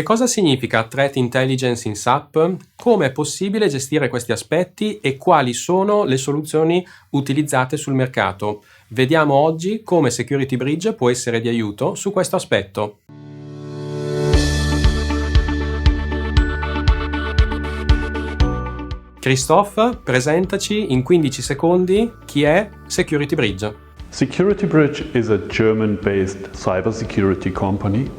Che cosa significa Threat Intelligence in SAP? Come è possibile gestire questi aspetti e quali sono le soluzioni utilizzate sul mercato? Vediamo oggi come SecurityBridge può essere di aiuto su questo aspetto. Christoph, presentaci in 15 secondi chi è SecurityBridge. SecurityBridge is a German-based cybersecurity company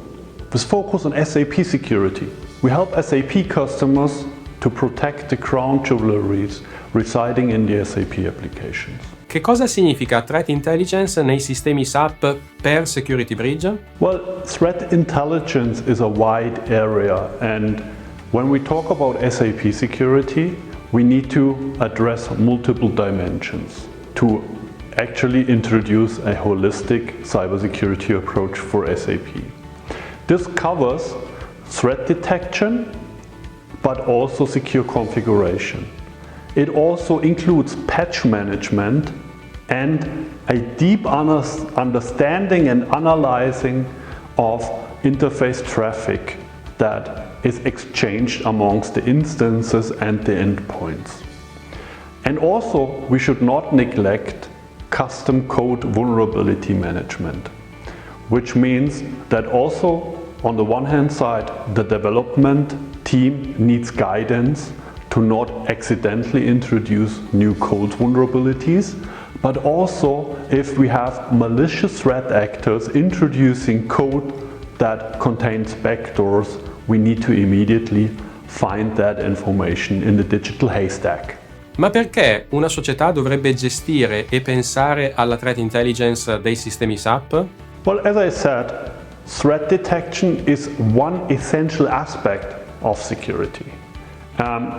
with focus on SAP Security. We help SAP customers to protect the crown jewelries residing in the SAP applications. Che cosa significa Threat Intelligence nei sistemi SAP per SecurityBridge? Well, Threat Intelligence is a wide area, and when we talk about SAP Security, we need to address multiple dimensions to actually introduce a holistic cybersecurity approach for SAP. This covers threat detection, but also secure configuration. It also includes patch management and a deep understanding and analyzing of interface traffic that is exchanged amongst the instances and the endpoints. And also, we should not neglect custom code vulnerability management, which means that also, on the one hand side, the development team needs guidance to not accidentally introduce new code vulnerabilities, but also if we have malicious threat actors introducing code that contains backdoors, we need to immediately find that information in the digital haystack. Ma perché una società dovrebbe gestire e pensare alla threat intelligence dei sistemi SAP? Well, as I said, threat detection is one essential aspect of security.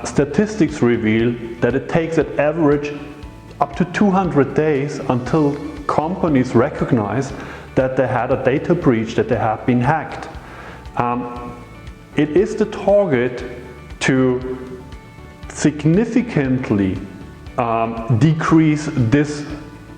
Statistics reveal that it takes an average up to 200 days until companies recognize that they had a data breach, that they have been hacked. It is the target to significantly decrease this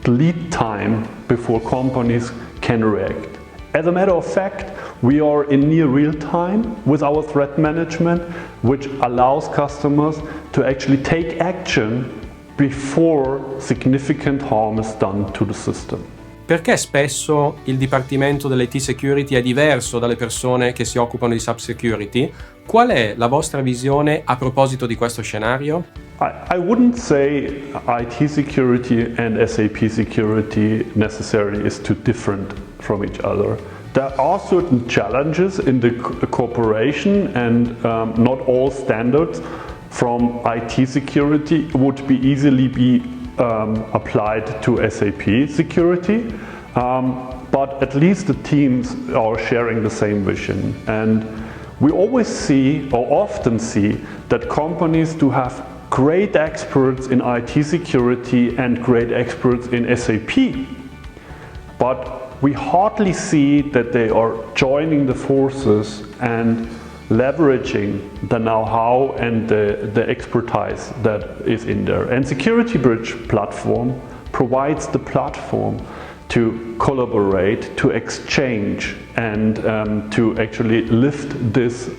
lead time before companies can react. As a matter of fact, we are in near real time with our threat management, which allows customers to actually take action before significant harm is done to the system. Perché spesso il dipartimento dell'IT Security è diverso dalle persone che si occupano di SAP Security? Qual è la vostra visione a proposito di questo scenario? I wouldn't say IT security and SAP security necessarily is too different from each other. There are certain challenges in the cooperation, and not all standards from IT security would be easily be applied to SAP security, but at least the teams are sharing the same vision. And we always see, or often see, that companies do have great experts in IT security and great experts in SAP, but we hardly see that they are joining the forces and leveraging the know-how and the expertise that is in there. And SecurityBridge platform provides the platform to collaborate, to exchange, and to actually lift this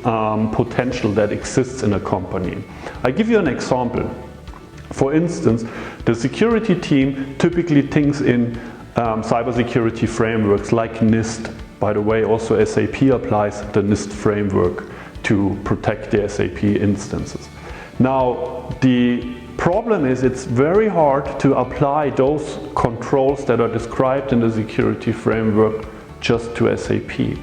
potential that exists in a company. I give you an example. For instance, the security team typically thinks in cybersecurity frameworks like NIST. By the way, also SAP applies the NIST framework to protect the SAP instances. Now, the problem is it's very hard to apply those controls that are described in the security framework just to SAP,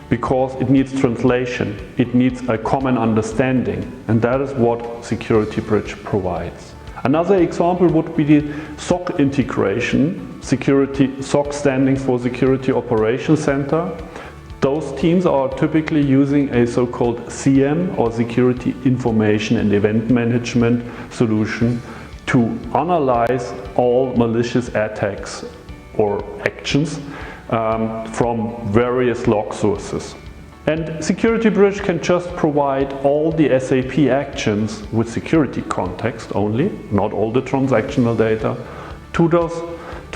because it needs translation, it needs a common understanding, and that is what SecurityBridge provides. Another example would be the SOC integration. Security SOC standing for Security Operations Center. Those teams are typically using a so-called SIEM, or Security Information and Event Management solution, to analyze all malicious attacks or actions from various log sources. And SecurityBridge can just provide all the SAP actions with security context only, not all the transactional data, to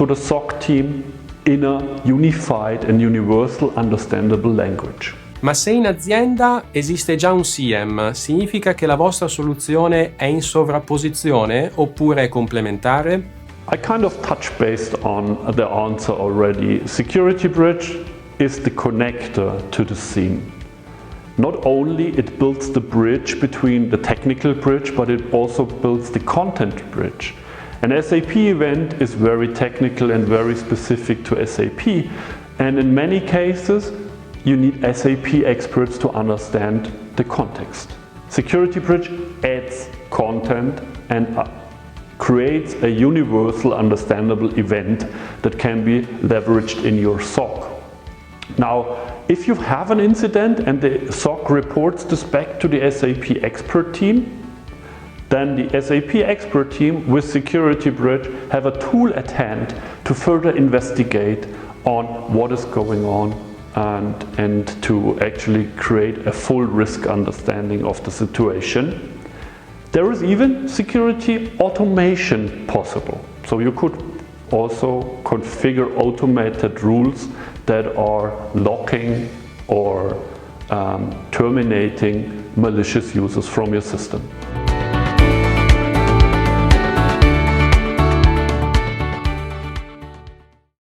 the SOC team in a unified and universal understandable language. Ma se in azienda esiste già un SIEM, significa che la vostra soluzione è in sovrapposizione oppure è complementare? I kind of touch based on the answer already. SecurityBridge is the connector to the SIEM. Not only it builds the bridge between the technical bridge, but it also builds the content bridge. An SAP event is very technical and very specific to SAP, and in many cases you need SAP experts to understand the context. SecurityBridge adds content and creates a universal understandable event that can be leveraged in your SOC. Now, if you have an incident and the SOC reports this back to the SAP expert team, then the SAP expert team with SecurityBridge have a tool at hand to further investigate on what is going on and to actually create a full risk understanding of the situation. There is even security automation possible. So you could also configure automated rules that are locking or terminating malicious users from your system.